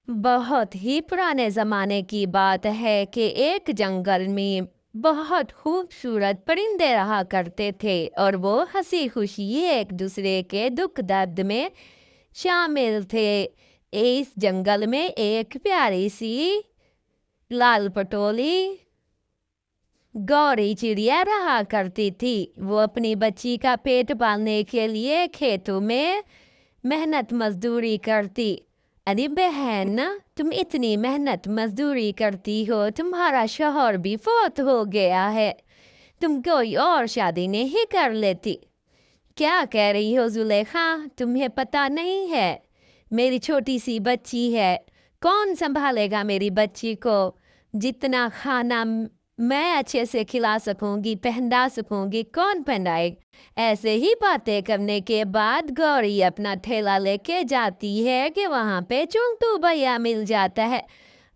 بہت ہی پرانے زمانے کی بات ہے کہ ایک جنگل میں بہت خوبصورت پرندے رہا کرتے تھے اور وہ ہنسی خوشی ایک دوسرے کے دکھ درد میں شامل تھے۔ اس جنگل میں ایک پیاری سی لال پٹولی گوری چڑیا رہا کرتی تھی۔ وہ اپنی بچی کا پیٹ پالنے کے لیے کھیتوں میں محنت مزدوری کرتی۔ ارے بہن، تم اتنی محنت مزدوری کرتی ہو، تمہارا شوہر بھی فوت ہو گیا ہے، تم کوئی اور شادی نہیں کر لیتی؟ کیا کہہ رہی ہو زلیخا؟ تمہیں پتہ نہیں ہے میری چھوٹی سی بچی ہے، کون سنبھالے گا میری بچی کو؟ جتنا کھانا میں اچھے سے کھلا سکوں گی، پہنا سکوں گی، کون پہنائے؟ ایسے ہی باتیں کرنے کے بعد گوری اپنا ٹھیلا لے کے جاتی ہے کہ وہاں پہ چنٹو بھیا مل جاتا ہے۔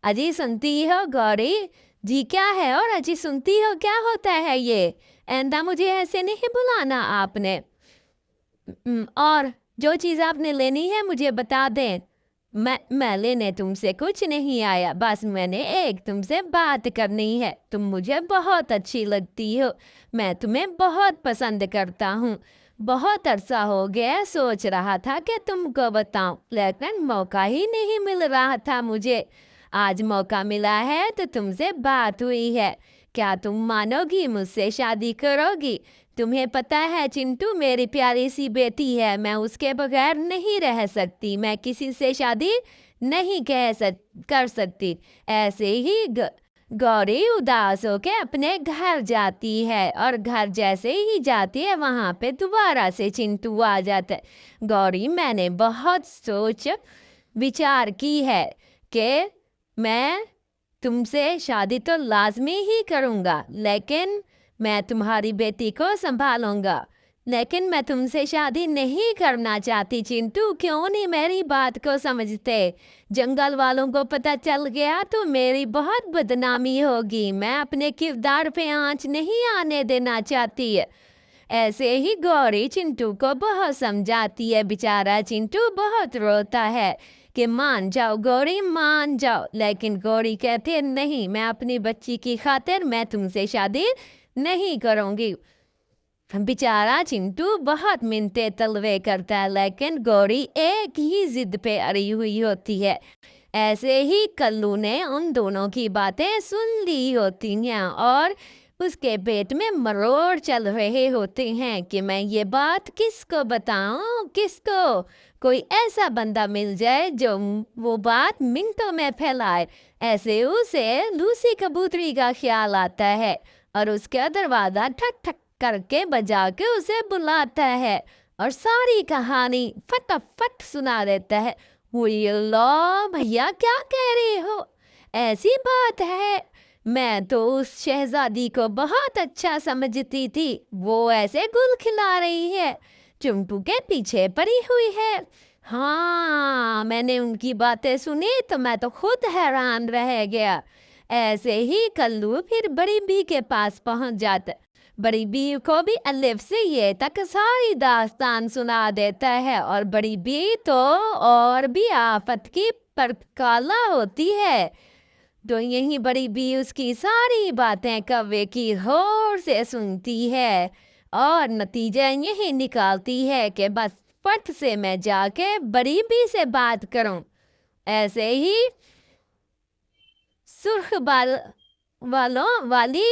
اجی سنتی ہو گوری؟ جی کیا ہے؟ اور اجی سنتی ہو کیا ہوتا ہے یہ؟ آئندہ مجھے ایسے نہیں بلانا آپ نے۔ اور جو چیز آپ نے لینی ہے مجھے بتا دیں۔ میں لینے تم سے کچھ نہیں آیا، بس میں نے ایک تم سے بات کرنی ہے۔ تم مجھے بہت اچھی لگتی ہو، میں تمہیں بہت پسند کرتا ہوں۔ بہت عرصہ ہو گیا سوچ رہا تھا کہ تم کو بتاؤں، لیکن موقع ہی نہیں مل رہا تھا مجھے۔ آج موقع ملا ہے تو تم سے بات ہوئی ہے۔ کیا تم مانو گی مجھ سے شادی کرو گی؟ تمہیں پتہ ہے چنٹو میری پیاری سی بیٹی ہے، میں اس کے بغیر نہیں رہ سکتی، میں کسی سے شادی نہیں کر سکتی۔ ایسے ہی گوری اداس ہو کے اپنے گھر جاتی ہے، اور گھر جیسے ہی جاتی ہے وہاں پہ دوبارہ سے چنٹو آ جاتا ہے۔ گوری، میں نے بہت سوچ وچار کی ہے کہ میں تم سے شادی تو لازمی ہی کروں گا، لیکن میں تمہاری بیٹی کو سنبھالوں گا، لیکن میں تم سے شادی نہیں کرنا چاہتی۔ چنٹو کیوں نہیں میری بات کو سمجھتے؟ جنگل والوں کو پتہ چل گیا تو میری بہت بدنامی ہوگی، میں اپنے کردار پہ آنچ نہیں آنے دینا چاہتی۔ ایسے ہی گوری چنٹو کو بہت سمجھاتی ہے، بیچارہ چنٹو بہت روتا ہے کہ مان جاؤ گوری، مان جاؤ، لیکن گوری کہتے نہیں، میں اپنی بچی کی خاطر میں تم سے شادی نہیں کروں گی۔ بیچارہ چنٹو بہت منتیں تلوے کرتا ہے، لیکن گوری ایک ہی ضد پہ اڑی ہوئی ہوتی ہے۔ ایسے ہی کلو نے ان دونوں کی باتیں سن لی ہوتی ہیں اور اس کے پیٹ میں مروڑ چل رہے ہوتے ہیں کہ میں یہ بات کس کو بتاؤں، کس کو؟ کوئی ایسا بندہ مل جائے جو وہ بات منٹوں میں پھیلائے۔ ایسے اسے لوسی کبوتری کا خیال آتا ہے اور اس کا دروازہ ٹھک ٹھک کر کے بجا کے اسے بلاتا ہے اور ساری کہانی فٹافٹ سنا دیتا ہے۔ وہی اللہ بھیا، کیا کہہ رہے ہو؟ ایسی بات ہے، میں تو اس شہزادی کو بہت اچھا سمجھتی تھی، وہ ایسے گل کھلا رہی ہے، چنٹو کے پیچھے پڑی ہوئی ہے۔ ہاں، میں نے ان کی باتیں سنی تو میں تو خود حیران رہ گیا۔ ایسے ہی کلو پھر بڑی بی کے پاس پہنچ جاتا، بڑی بی کو بھی الف سے یہ تک ساری داستان سنا دیتا ہے، اور بڑی بی تو اور بھی آفت کی پرکالا ہوتی ہے۔ تو یہی بڑی بی اس کی ساری باتیں کوے کی غور سے سنتی ہے اور نتیجہ یہی نکالتی ہے کہ بس پٹ سے میں جا کے بڑی بی سے بات کروں۔ ایسے ہی سرخ بال والی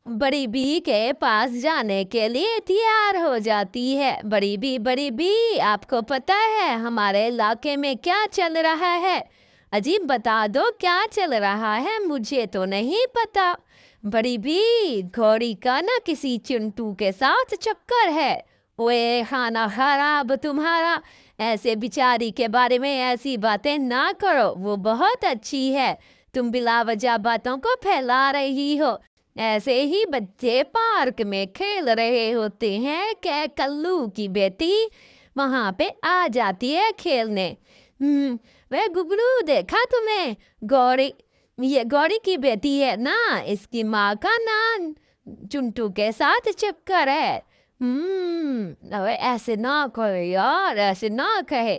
بڑی بی کے پاس جانے کے لیے تیار ہو جاتی ہے۔ بڑی بی، آپ کو پتہ ہے ہمارے علاقے میں کیا چل رہا ہے؟ عجیب، بتا دو کیا چل رہا ہے، مجھے تو نہیں پتا۔ بڑی بی، گوری کا نا کسی چنٹو کے ساتھ چکر ہے۔ اوے خانہ خراب تمہارا، ایسے بیچاری کے بارے میں ایسی باتیں نہ کرو، وہ بہت اچھی ہے، تم بلا وجہ باتوں کو پھیلا رہی ہو۔ ایسے ہی بچے پارک میں کھیل رہے ہوتے ہیں کہ کلو کی بیٹی وہاں پہ آ جاتی ہے کھیلنے۔ وہ گگلو، دیکھا تمہیں؟ گوری، یہ گوری کی بیٹی ہے نا، اس کی ماں کا نام چنٹو کے ساتھ چکر ہے۔ ایسے نہ کرے یار، ایسے نہ کہے،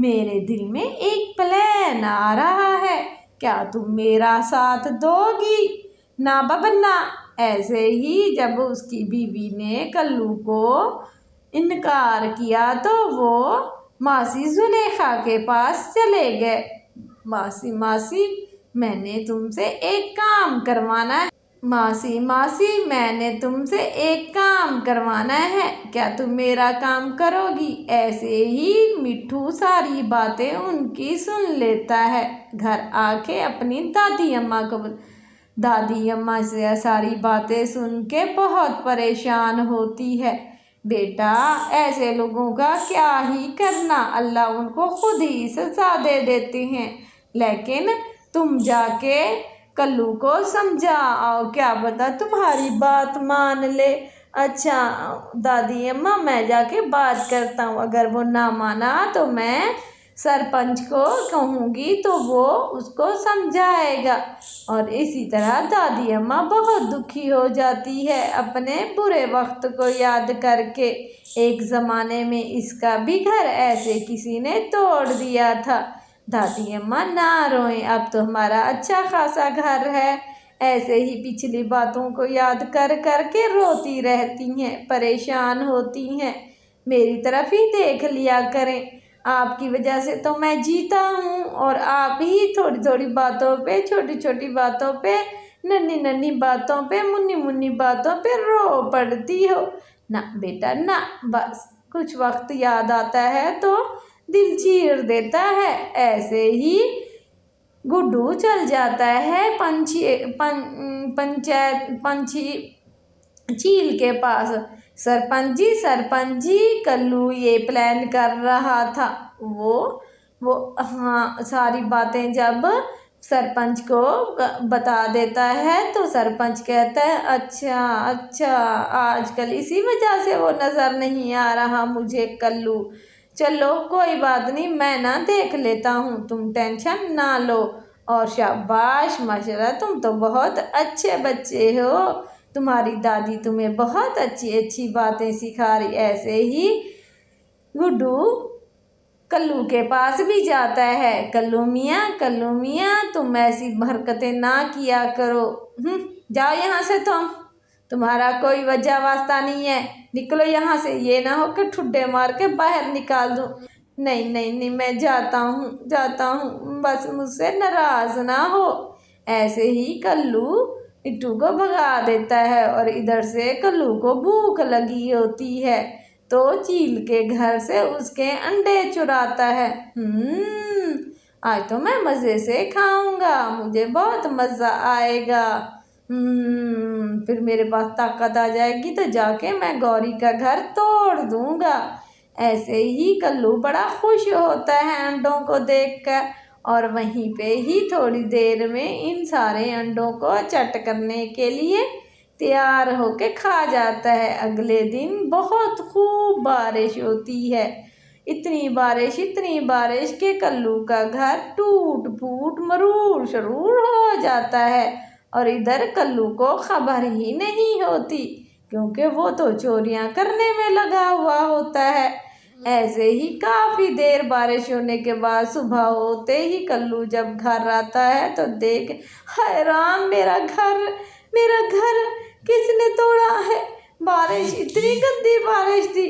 میرے دل میں ایک پلان آ رہا ہے، کیا تم میرا ساتھ دو گی؟ نا بابا نا۔ ایسے ہی جب اس کی بیوی نے کلو کو انکار کیا تو وہ ماسی زلیخا کے پاس چلے گئے۔ ماسی میں نے تم سے ایک کام کروانا ہے۔ ماسی میں نے تم سے ایک کام کروانا ہے، کیا تم میرا کام کرو گی؟ ایسے ہی مٹھو ساری باتیں ان کی سن لیتا ہے۔ گھر آ کے اپنی دادی اماں سے ساری باتیں سن کے بہت پریشان ہوتی ہے۔ بیٹا ایسے لوگوں کا کیا ہی کرنا، اللہ ان کو خود ہی سزا دے دیتے ہیں، لیکن تم جا کے کلو کو سمجھاؤ، کیا پتا تمہاری بات مان لے۔ اچھا دادی اماں میں جا کے بات کرتا ہوں، اگر وہ نہ مانا تو میں سرپنچ کو کہوں گی تو وہ اس کو سمجھائے گا۔ اور اسی طرح دادی اماں بہت دکھی ہو جاتی ہے اپنے برے وقت کو یاد کر کے۔ ایک زمانے میں اس کا بھی گھر ایسے کسی نے توڑ دیا تھا۔ دادی اماں نہ روئیں، اب تو ہمارا اچھا خاصا گھر ہے۔ ایسے ہی پچھلی باتوں کو یاد کر کر کے روتی رہتی ہیں، پریشان ہوتی ہیں۔ میری طرف ہی دیکھ لیا کریں، آپ کی وجہ سے تو میں جیتا ہوں، اور آپ ہی تھوڑی تھوڑی باتوں پہ، چھوٹی چھوٹی باتوں پہ، ننھی ننھی باتوں پہ، منی منی باتوں پہ رو پڑتی ہو۔ نہ بیٹا نہ، بس کچھ وقت یاد آتا ہے تو دل چیر دیتا ہے۔ ایسے ہی گڈو چل جاتا ہے پنچھی چیل کے پاس۔ سرپنچ جی کلو یہ پلان کر رہا تھا۔ وہ ساری باتیں جب سرپنچ کو بتا دیتا ہے تو سرپنچ کہتا ہے اچھا آج کل اسی وجہ سے وہ نظر نہیں آ رہا مجھے کلو۔ چلو کوئی بات نہیں، میں نہ دیکھ لیتا ہوں، تم ٹینشن نہ لو۔ اور شاباش ماشاءاللہ تم تو بہت اچھے بچے ہو، تمہاری دادی تمہیں بہت اچھی اچھی باتیں سکھا رہی۔ ایسے ہی گڈو کلو کے پاس بھی جاتا ہے۔ کلو میاں تم ایسی حرکتیں نہ کیا کرو، جاؤ یہاں سے، تمہارا کوئی وجہ واسطہ نہیں ہے، نکلو یہاں سے، یہ نہ ہو کہ ٹھڈے مار کے باہر نکال دوں۔ نہیں میں جاتا ہوں، بس مجھ سے ناراض نہ ہو۔ ایسے ہی کلو مٹھو کو بھگا دیتا ہے، اور ادھر سے کلو کو بھوک لگی ہوتی ہے تو چیل کے گھر سے اس کے انڈے چراتا ہے۔ آج تو میں مزے سے کھاؤں گا، مجھے بہت مزہ آئے گا، پھر میرے پاس طاقت آ جائے گی تو جا کے میں گوری کا گھر توڑ دوں گا۔ ایسے ہی کلو بڑا خوش ہوتا ہے انڈوں کو دیکھ کر، اور وہیں پہ ہی تھوڑی دیر میں ان سارے انڈوں کو چٹ کرنے کے لیے تیار ہو کے کھا جاتا ہے۔ اگلے دن بہت خوب بارش ہوتی ہے، اتنی بارش کہ کلو کا گھر ٹوٹ پھوٹ مرور شرور ہو جاتا ہے، اور ادھر کلو کو خبر ہی نہیں ہوتی کیونکہ وہ تو چوریاں کرنے میں لگا ہوا ہوتا ہے۔ ایسے ہی کافی دیر بارش ہونے کے بعد صبح ہوتے ہی کلو جب گھر آتا ہے تو دیکھ، ہائے رام میرا گھر کس نے توڑا ہے؟ بارش اتنی گندی بارش تھی۔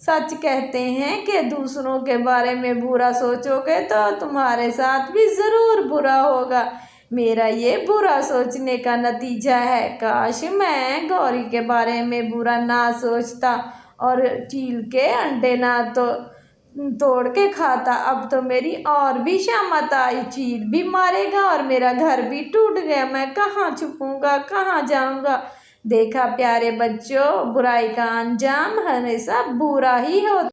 سچ کہتے ہیں کہ دوسروں کے بارے میں برا سوچو گے تو تمہارے ساتھ بھی ضرور برا ہوگا۔ میرا یہ برا سوچنے کا نتیجہ ہے، کاش میں گوری کے بارے میں برا نہ سوچتا اور چیل کے انڈے نہ توڑ کے کھاتا، اب تو میری اور بھی شامت آئی، چیل بھی مارے گا اور میرا گھر بھی ٹوٹ گیا، میں کہاں چھپوں گا، کہاں جاؤں گا؟ دیکھا پیارے بچوں، برائی کا انجام ہمیشہ برا ہی ہوتا ہے۔